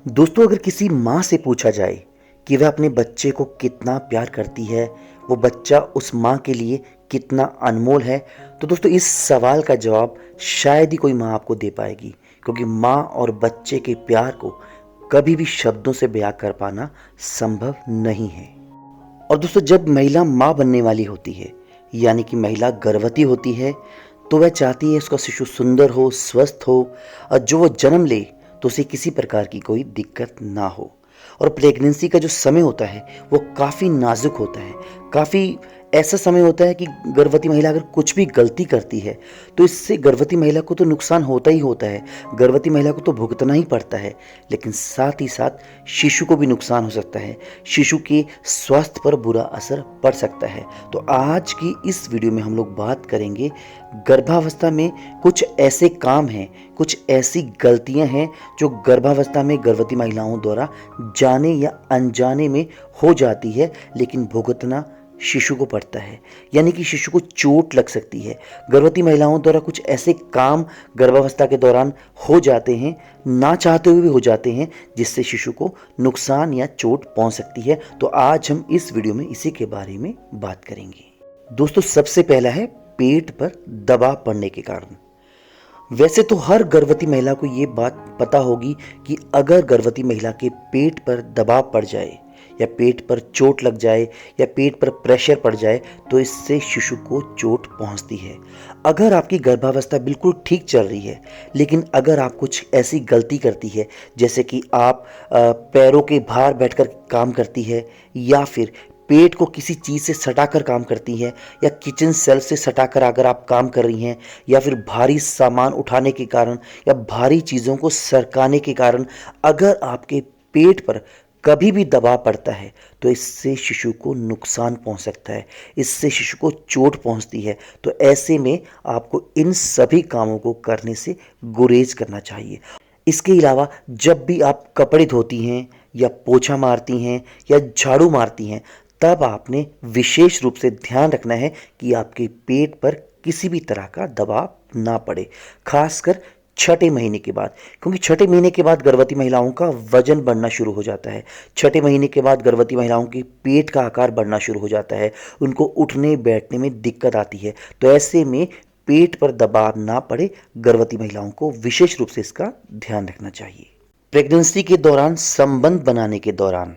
दोस्तों, अगर किसी माँ से पूछा जाए कि वह अपने बच्चे को कितना प्यार करती है, वो बच्चा उस माँ के लिए कितना अनमोल है, तो दोस्तों इस सवाल का जवाब शायद ही कोई माँ आपको दे पाएगी, क्योंकि माँ और बच्चे के प्यार को कभी भी शब्दों से बयां कर पाना संभव नहीं है। और दोस्तों, जब महिला माँ बनने वाली होती है, यानी कि महिला गर्भवती होती है, तो वह चाहती है उसका शिशु सुंदर हो, स्वस्थ हो, और जो वो जन्म ले तो उसे किसी प्रकार की कोई दिक्कत ना हो। और प्रेगनेंसी का जो समय होता है वो काफ़ी नाजुक होता है, काफ़ी ऐसा समय होता है कि गर्भवती महिला अगर कुछ भी गलती करती है तो इससे गर्भवती महिला को तो नुकसान होता ही होता है, गर्भवती महिला को तो भुगतना ही पड़ता है, लेकिन साथ ही साथ शिशु को भी नुकसान हो सकता है, शिशु के स्वास्थ्य पर बुरा असर पड़ सकता है। तो आज की इस वीडियो में हम लोग बात करेंगे गर्भावस्था में कुछ ऐसे काम हैं, कुछ ऐसी गलतियां हैं जो गर्भावस्था में गर्भवती महिलाओं द्वारा जाने या अनजाने में हो जाती है, लेकिन भुगतना शिशु को पड़ता है, यानी कि शिशु को चोट लग सकती है। गर्भवती महिलाओं द्वारा कुछ ऐसे काम गर्भावस्था के दौरान हो जाते हैं, ना चाहते हुए भी हो जाते हैं, जिससे शिशु को नुकसान या चोट पहुंच सकती है। तो आज हम इस वीडियो में इसी के बारे में बात करेंगे। दोस्तों, सबसे पहला है पेट पर दबाव पड़ने के कारण। वैसे तो हर गर्भवती महिला को ये बात पता होगी कि अगर गर्भवती महिला के पेट पर दबाव पड़ जाए या पेट पर चोट लग जाए या पेट पर प्रेशर पड़ जाए तो इससे शिशु को चोट पहुंचती है। अगर आपकी गर्भावस्था बिल्कुल ठीक चल रही है, लेकिन अगर आप कुछ ऐसी गलती करती है, जैसे कि आप पैरों के भार बैठकर काम करती है, या फिर पेट को किसी चीज़ से सटाकर काम करती है, या किचन सेल्फ से सटाकर अगर आप काम कर रही हैं, या फिर भारी सामान उठाने के कारण या भारी चीज़ों को सरकाने के कारण अगर आपके पेट पर कभी भी दबाव पड़ता है तो इससे शिशु को नुकसान पहुंच सकता है, इससे शिशु को चोट पहुंचती है। तो ऐसे में आपको इन सभी कामों को करने से गुरेज करना चाहिए। इसके अलावा जब भी आप कपड़े धोती हैं या पोछा मारती हैं या झाड़ू मारती हैं, तब आपने विशेष रूप से ध्यान रखना है कि आपके पेट पर किसी भी तरह का दबाव ना पड़े, खासकर छठे महीने के बाद, क्योंकि छठे महीने के बाद गर्भवती महिलाओं का वजन बढ़ना शुरू हो जाता है। छठे महीने के बाद गर्भवती महिलाओं के पेट का आकार बढ़ना शुरू हो जाता है, उनको उठने बैठने में दिक्कत आती है। तो ऐसे में पेट पर दबाव ना पड़े, गर्भवती महिलाओं को विशेष रूप से इसका ध्यान रखना चाहिए। प्रेगनेंसी के दौरान संबंध बनाने के दौरान,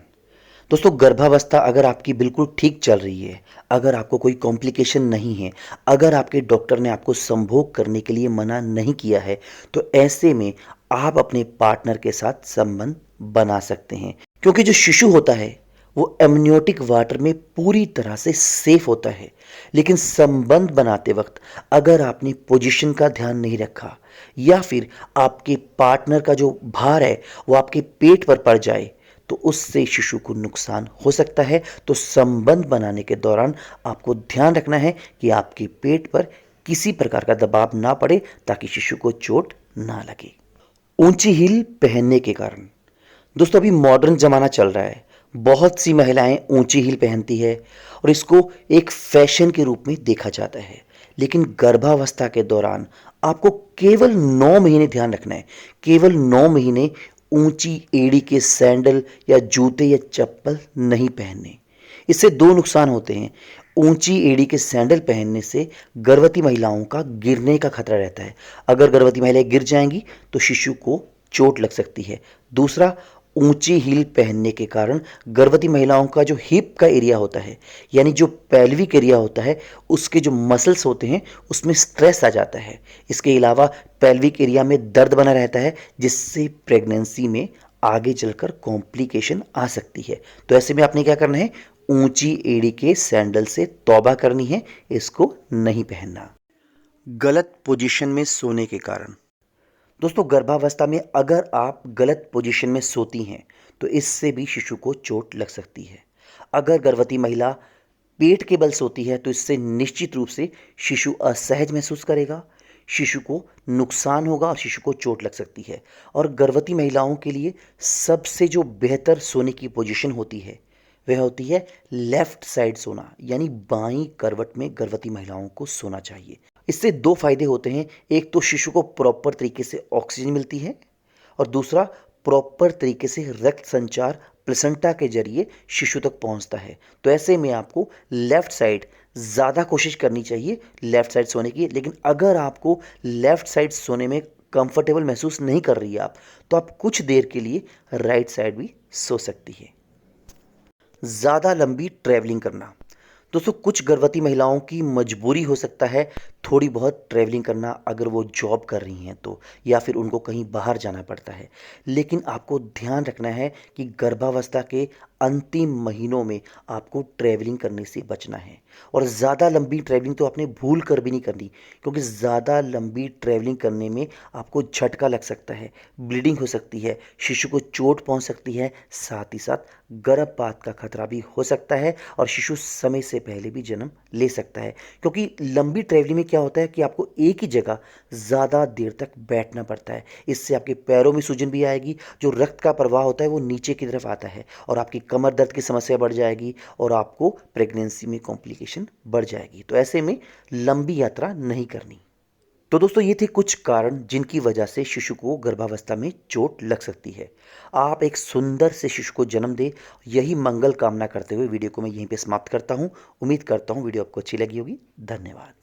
दोस्तों गर्भावस्था अगर आपकी बिल्कुल ठीक चल रही है, अगर आपको कोई कॉम्प्लिकेशन नहीं है, अगर आपके डॉक्टर ने आपको संभोग करने के लिए मना नहीं किया है, तो ऐसे में आप अपने पार्टनर के साथ संबंध बना सकते हैं, क्योंकि जो शिशु होता है वो एमनियोटिक वाटर में पूरी तरह से सेफ होता है। लेकिन संबंध बनाते वक्त अगर आपने पोजीशन का ध्यान नहीं रखा, या फिर आपके पार्टनर का जो भार है वो आपके पेट पर पड़ जाए, तो उससे शिशु को नुकसान हो सकता है। तो संबंध बनाने के दौरान आपको ध्यान रखना है कि आपके पेट पर किसी प्रकार का दबाव ना पड़े, ताकि शिशु को चोट ना लगे। ऊंची हील पहनने के कारण, दोस्तों अभी मॉडर्न ज़माना चल रहा है, बहुत सी महिलाएं ऊंची हील पहनती है और इसको एक फैशन के रूप में देखा जाता है। लेकिन गर्भावस्था के दौरान आपको केवल 9 महीने ध्यान रखना है, केवल 9 महीने ऊंची एड़ी के सैंडल या जूते या चप्पल नहीं पहनने। इससे दो नुकसान होते हैं। ऊंची एड़ी के सैंडल पहनने से गर्भवती महिलाओं का गिरने का खतरा रहता है। अगर गर्भवती महिलाएं गिर जाएंगी तो शिशु को चोट लग सकती है। दूसरा, ऊंची हील पहनने के कारण गर्भवती महिलाओं का जो हिप का एरिया होता है, यानी जो पेल्विक एरिया होता है, उसके जो मसल्स होते हैं उसमें स्ट्रेस आ जाता है। इसके अलावा पेल्विक एरिया में दर्द बना रहता है, जिससे प्रेगनेंसी में आगे चलकर कॉम्प्लिकेशन आ सकती है। तो ऐसे में आपने क्या करना है, ऊंची एड़ी के सैंडल से तौबा करनी है, इसको नहीं पहनना। गलत पोजीशन में सोने के कारण, दोस्तों गर्भावस्था में अगर आप गलत पोजीशन में सोती हैं तो इससे भी शिशु को चोट लग सकती है। अगर गर्भवती महिला पेट के बल सोती है तो इससे निश्चित रूप से शिशु असहज महसूस करेगा, शिशु को नुकसान होगा और शिशु को चोट लग सकती है। और गर्भवती महिलाओं के लिए सबसे जो बेहतर सोने की पोजीशन होती है वह होती है लेफ्ट साइड सोना, यानी बाईं करवट में गर्भवती महिलाओं को सोना चाहिए। इससे दो फायदे होते हैं, एक तो शिशु को प्रॉपर तरीके से ऑक्सीजन मिलती है और दूसरा प्रॉपर तरीके से रक्त संचार प्लेसेंटा के जरिए शिशु तक पहुंचता है। तो ऐसे में आपको लेफ्ट साइड ज़्यादा कोशिश करनी चाहिए लेफ्ट साइड सोने की। लेकिन अगर आपको लेफ्ट साइड सोने में कंफर्टेबल महसूस नहीं कर रही है आप, तो आप कुछ देर के लिए राइट साइड भी सो सकती है। ज़्यादा लंबी ट्रैवलिंग करना। दोस्तों, कुछ गर्भवती महिलाओं की मजबूरी हो सकता है थोड़ी बहुत ट्रैवलिंग करना, अगर वो जॉब कर रही हैं तो, या फिर उनको कहीं बाहर जाना पड़ता है। लेकिन आपको ध्यान रखना है कि गर्भावस्था के अंतिम महीनों में आपको ट्रैवलिंग करने से बचना है। और ज़्यादा लंबी ट्रैवलिंग तो आपने भूल कर भी नहीं करनी, क्योंकि ज़्यादा लंबी ट्रैवलिंग करने में आपको झटका लग सकता है, ब्लीडिंग हो सकती है, शिशु को चोट पहुंच सकती है, साथ ही साथ गर्भपात का खतरा भी हो सकता है और शिशु समय से पहले भी जन्म ले सकता है। क्योंकि लंबी ट्रैवलिंग में क्या होता है कि आपको एक ही जगह ज़्यादा देर तक बैठना पड़ता है। इससे आपके पैरों में सूजन भी आएगी, जो रक्त का प्रवाह होता है वो नीचे की तरफ आता है, और आपकी कमर दर्द की समस्या बढ़ जाएगी और आपको प्रेगनेंसी में कॉम्प्लिकेशन बढ़ जाएगी। तो ऐसे में लंबी यात्रा नहीं करनी। तो दोस्तों, ये थे कुछ कारण जिनकी वजह से शिशु को गर्भावस्था में चोट लग सकती है। आप एक सुंदर से शिशु को जन्म दे, यही मंगल कामना करते हुए वीडियो को मैं यहीं पे समाप्त करता हूँ। उम्मीद करता हूँ वीडियो आपको अच्छी लगी होगी। धन्यवाद।